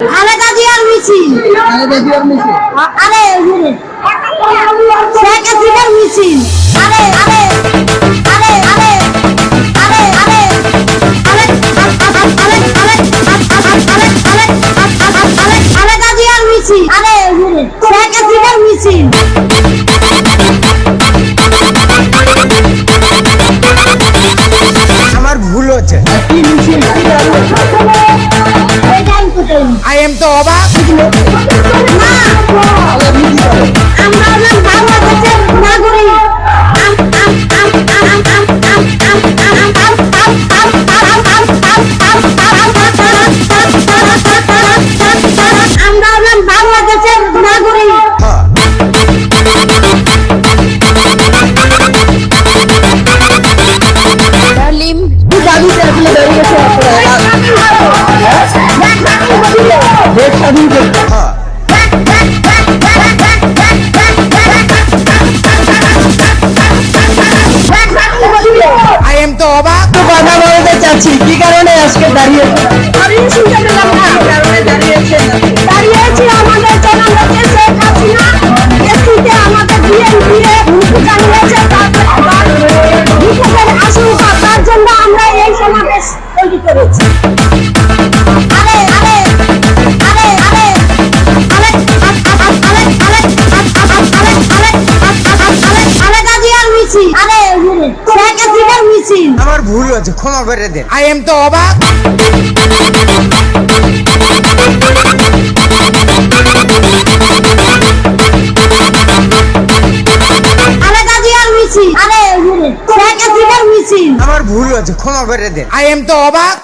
খালেদা জিয়ার মিছিল। খালেদা জিয়ার মিছিল। আরে শেখ হাসিনার মিছিল। আরে আরে আরে আরে আরে আরে খালেদা জিয়ার মিছিল। আরে শেখ হাসিনার মিছিল। আমার ভুল হচ্ছে। কি মিছিল? আই এম তো অবাক। আমরা হলাম বাংলাদেশের নাগরিক। আমরা হলাম বাংলাদেশের নাগরিক। দাবিতে আসলে দাঁড়িয়েছে দেশ স্বাধীন করতে। আই এম তো অবাক। তো কথা বলতে চাচ্ছি কি কারণে আজকে দাঁড়িয়েছে? দাঁড়িয়েছি আমাদের জনগণকে শেখ হাসিনা নেতৃত্বে আমাদের বিএনপিকে হুমকি জানিয়েছে, বিপদের আশঙ্কা, তার জন্য আমরা এই সমাবেশ তৈরি করেছি। আরে আরে আরে আরে খালেদা জিয়ার মিছিল। আরে শেখ হাসিনার মিছিল। আমার ভুল হচ্ছে, ক্ষমা করে দেন। আই এম তো অবাক। খালেদা জিয়ার মিছিল। আরে শেখ হাসিনার মিছিল। আমার ভুল হচ্ছে, ক্ষমা করে দেন। আই এম তো অবাক।